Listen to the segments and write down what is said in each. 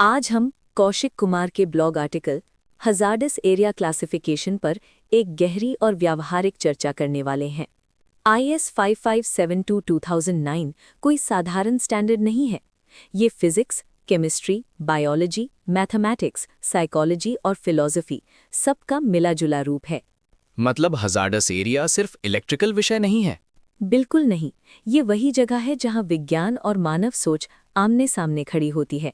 आज हम कौशिक कुमार के blog article hazardous area classification पर एक गहरी और व्यावहारिक चर्चा करने वाले हैं। IS 5572 2009 कोई साधारण स्टैंडर्ड नहीं है। ये physics, chemistry, biology, mathematics, psychology और फिलॉसफी सबका मिला-जुला रूप है। मतलब हजार्डस एरिया सिर्फ इलेक्ट्रिकल विषय नहीं है। बिल्कुल नहीं, ये वही जगह है जहां विज्ञान और मानव सोच आमने-सामने खड़ी होती है।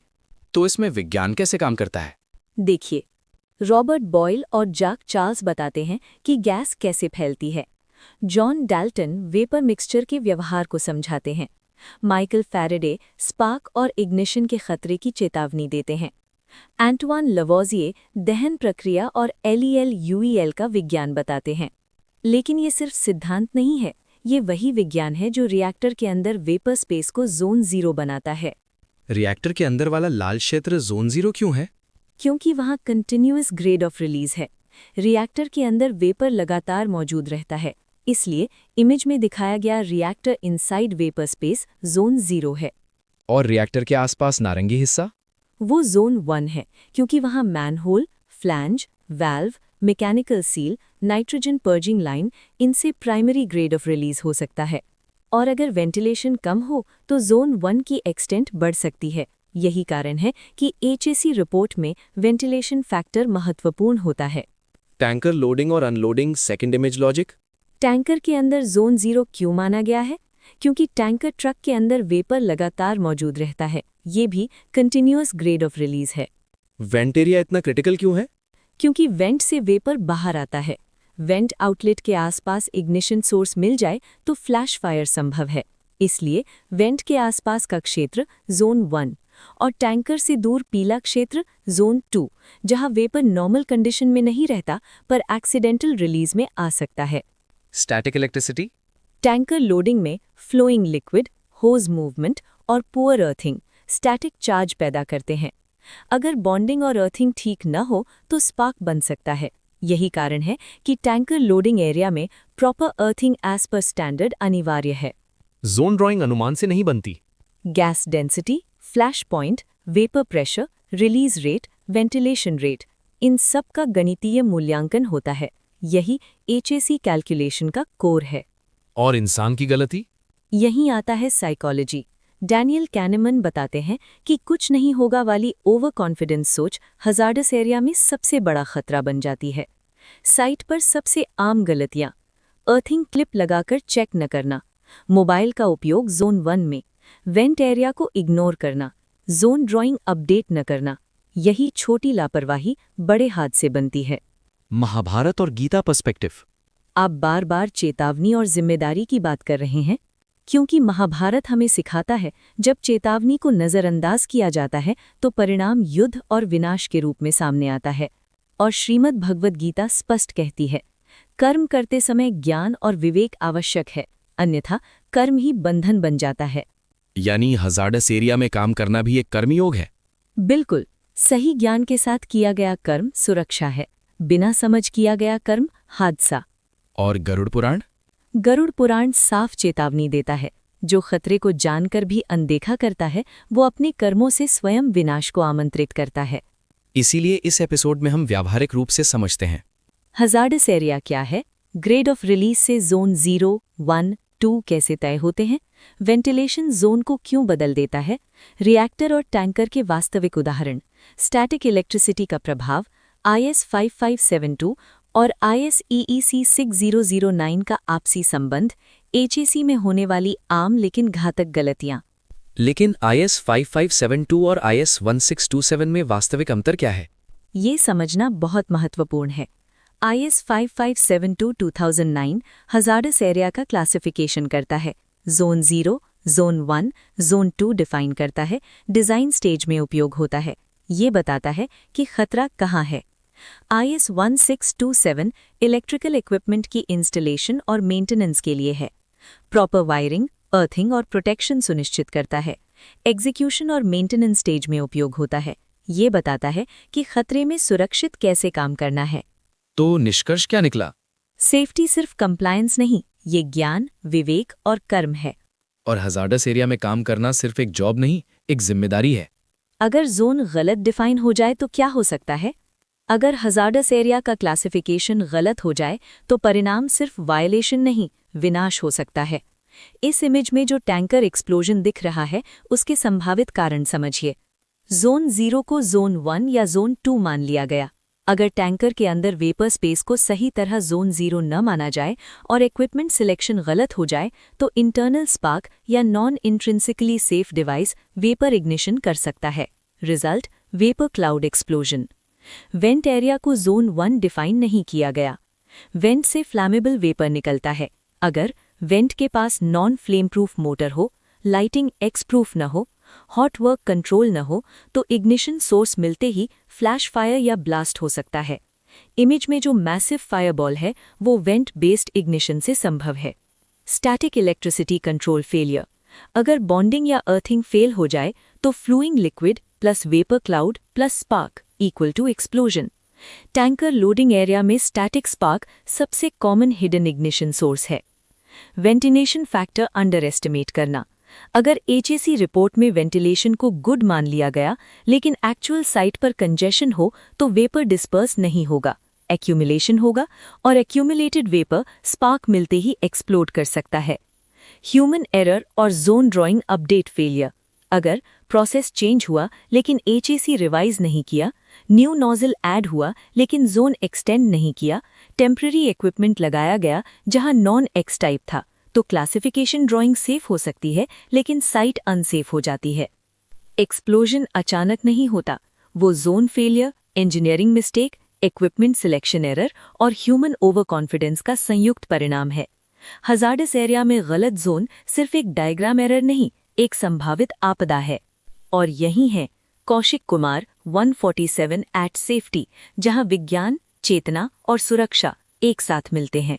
तो इसमें विज्ञान कैसे काम करता है? देखिए, रॉबर्ट बॉयल और जाक चार्ल्स बताते हैं कि गैस कैसे फैलती है। जॉन डाल्टन वेपर मिक्सचर के व्यवहार को समझाते हैं। माइकल फैराडे स्पार्क और इग्निशन के खतरे की चेतावनी देते हैं। एंटवान लवोजिए दहन प्रक्रिया और LEL-UEL का विज्ञान बताते हैं। लेकिन ये सिर्फ सिद्धांत नहीं है, ये वही विज्ञान है जो रिएक्टर के अंदर वेपर स्पेस को ज़ोन 0 बनाता है। रिएक्टर के अंदर वाला लाल क्षेत्र ज़ोन 0 क्यों है? क्योंकि वहाँ कंटिन्यूअस ग्रेड ऑफ रिलीज है। रिएक्टर के अंदर वेपर लगातार मौजूद रहता है, इसलिए इमेज में दिखाया गया reactor inside vapour space zone 0 है। और रिएक्टर के आसपास नारंगी हिस्सा? वो ज़ोन 1 है, क्योंकि वहाँ manhole, flange, valve, mechanical seal, nitrogen purging line, इनसे प्राइमरी ग्रेड ऑफ रिलीज हो सकता है। और अगर वेंटिलेशन कम हो तो ज़ोन 1 की एक्सटेंट बढ़ सकती है। यही कारण है कि HAC रिपोर्ट में वेंटिलेशन फैक्टर महत्वपूर्ण होता है। टैंकर लोडिंग और unloading second image logic? Tanker के अंदर ज़ोन 0 क्यों माना गया है? क्योंकि टैंकर ट्रक के अंदर वेपर लगातार मौजूद रहता है। ये भी कंटिन्यूअस ग्रेड ऑफ रिलीज है। वेंट एरिया इतना क्रिटिकल क्यों है? क्योंकि वेंट से वेपर बाहर आता है। वेंट आउटलेट के आसपास इग्निशन सोर्स मिल जाए तो फ्लैश फायर संभव है। इसलिए वेंट के आसपास का क्षेत्र ज़ोन 1 और टैंकर से दूर पीला क्षेत्र ज़ोन 2, जहां वेपर नॉर्मल कंडीशन में नहीं रहता पर एक्सीडेंटल रिलीज में आ सकता है। Static electricity? टैंकर लोडिंग में फ्लोइंग लिक्विड, होज मूवमेंट और पुअर अर्थिंग स्टैटिक चार्ज पैदा करते हैं। अगर बॉन्डिंग और अर्थिंग ठीक न हो तो स्पार्क बन सकता है। यही कारण है कि टैंकर लोडिंग एरिया में प्रॉपर अर्थिंग एज पर स्टैंडर्ड अनिवार्य है। जोन ड्राइंग अनुमान से नहीं बनती। Gas density, flash point, vapour pressure, release rate, ventilation rate, इन सब का गणितीय मूल्यांकन होता है। यही HAC कैलकुलेशन का कोर है। और इंसान की गलती? यहीं आता है साइकोलॉजी। डैनियल कैनेमन बताते हैं कि कुछ नहीं होगा वाली ओवर कॉन्फिडेंस सोच हजार्डस एरिया में सबसे बड़ा खतरा बन जाती है। साइट पर सबसे आम गलतियां: अर्थिंग क्लिप लगाकर चेक न करना, मोबाइल का उपयोग ज़ोन 1 में, वेंट एरिया को इग्नोर करना, ज़ोन ड्राइंग अपडेट न करना। यही छोटी लापरवाही बड़े हादसे बनती है। महाभारत और गीता पर्सपेक्टिव? आप बार बार चेतावनी और जिम्मेदारी की बात कर रहे हैं, क्योंकि महाभारत हमें सिखाता है जब चेतावनी को नज़रअंदाज किया जाता है तो परिणाम युद्ध और विनाश के रूप में सामने आता है। और श्रीमद् भगवद गीता स्पष्ट कहती है, कर्म करते समय ज्ञान और विवेक आवश्यक है, अन्यथा कर्म ही बंधन बन जाता है। यानी हजार्डस एरिया में काम करना भी एक कर्मयोग है? बिल्कुल, सही ज्ञान के साथ किया गया कर्म सुरक्षा है, बिना समझ किया गया कर्म हादसा। और गरुड़ पुराण? गरुड़ पुराण साफ चेतावनी देता है, जो खतरे को जानकर भी अनदेखा करता है वो अपने कर्मों से स्वयं विनाश को आमंत्रित करता है। इसीलिए इस एपिसोड में हम व्यावहारिक रूप से समझते हैं हजार्डस एरिया क्या है, ग्रेड ऑफ रिलीज से ज़ोन 0, 1, 2 कैसे तय होते हैं, वेंटिलेशन ज़ोन को क्यों बदल देता है, रिएक्टर और टैंकर के वास्तविक उदाहरण, स्टैटिक इलेक्ट्रिसिटी का प्रभाव, IS 5572 और IS EEC 6009 का आपसी संबंध, HAC में होने वाली आम लेकिन घातक गलतियां। लेकिन IS 5572 और IS 1627 में वास्तविक अंतर क्या है? ये समझना बहुत महत्वपूर्ण है। IS 5572 2009 हजार्डस एरिया का क्लासिफिकेशन करता है। ज़ोन 0, ज़ोन 1, ज़ोन 2 डिफाइन करता है, डिज़ाइन स्टेज में उपयोग होता है। ये बताता है कि खतरा कहाँ है। IS 1627 इलेक्ट्रिकल इक्विपमेंट की इंस्टॉलेशन और मेंटेनेंस के लिए है। प्रॉपर वायरिंग, अर्थिंग और प्रोटेक्शन सुनिश्चित करता है। एग्जीक्यूशन और मेंटेनेंस स्टेज में उपयोग होता है। ये बताता है कि खतरे में सुरक्षित कैसे काम करना है। तो निष्कर्ष क्या निकला? सेफ्टी सिर्फ कंप्लायंस नहीं, ये ज्ञान, विवेक और कर्म है। और हजार्डस एरिया में काम करना सिर्फ एक जॉब नहीं, एक जिम्मेदारी है। अगर जोन गलत डिफाइन हो जाए तो क्या हो सकता है? अगर हजार्डस एरिया का क्लासिफिकेशन गलत हो जाए तो परिणाम सिर्फ वायलेशन नहीं, विनाश हो सकता है। इस इमेज में जो टैंकर एक्सप्लोजन दिख रहा है उसके संभावित कारण समझिए। जोन 0 को जोन 1 या जोन 2 मान लिया गया। अगर टैंकर के अंदर वेपर स्पेस को सही तरह जोन 0 न माना जाए और इक्विपमेंट सिलेक्शन गलत हो जाए तो इंटरनल स्पार्क या non intrinsically safe device vapour ignition कर सकता है। Result vapour cloud explosion. Went area को जोन 1 डिफाइन नहीं किया गया। वेंट से फ्लैमेबल वेपर निकलता है। अगर वेंट के पास नॉन फ्लेम प्रूफ मोटर हो, लाइटिंग एक्स प्रूफ न हो, हॉट वर्क कंट्रोल न हो तो इग्निशन सोर्स मिलते ही फ्लैश फायर या ब्लास्ट हो सकता है। इमेज में जो मैसिव फायरबॉल है वो वेंट बेस्ड इग्निशन से संभव है। Static electricity control failure. अगर बॉन्डिंग या अर्थिंग फेल हो जाए तो flowing liquid plus vapour cloud plus spark equal to explosion. Tanker loading area में स्टैटिक स्पार्क सबसे कॉमन हिडन इग्निशन सोर्स है। वेंटिलेशन फैक्टर अंडर एस्टिमेट करना। अगर एचएसी रिपोर्ट में वेंटिलेशन को गुड मान लिया गया लेकिन एक्चुअल साइट पर कंजेशन हो तो वेपर डिस्पर्स नहीं होगा, एक्यूमुलेशन होगा और एक्यूमुलेटेड वेपर स्पार्क मिलते ही एक्सप्लोड कर सकता है। ह्यूमन एरर और जोन ड्राइंग अपडेट फेलियर। अगर प्रोसेस चेंज हुआ लेकिन एचएसी रिवाइज नहीं किया, न्यू नोजल ऐड हुआ लेकिन जोन एक्सटेंड नहीं किया, टेम्पररी इक्विपमेंट लगाया गया जहां नॉन एक्स टाइप था, तो क्लासिफिकेशन ड्राइंग सेफ हो सकती है लेकिन साइट अनसेफ हो जाती है। एक्सप्लोजन अचानक नहीं होता, वो zone failure, engineering mistake, equipment selection error और ह्यूमन ओवर कॉन्फिडेंस का संयुक्त परिणाम है। हजार्डस एरिया में गलत जोन सिर्फ एक डायग्राम एरर नहीं, एक संभावित आपदा है। और यही है कौशिक कुमार 147 एट सेफ्टी, जहां विज्ञान, चेतना और सुरक्षा एक साथ मिलते हैं।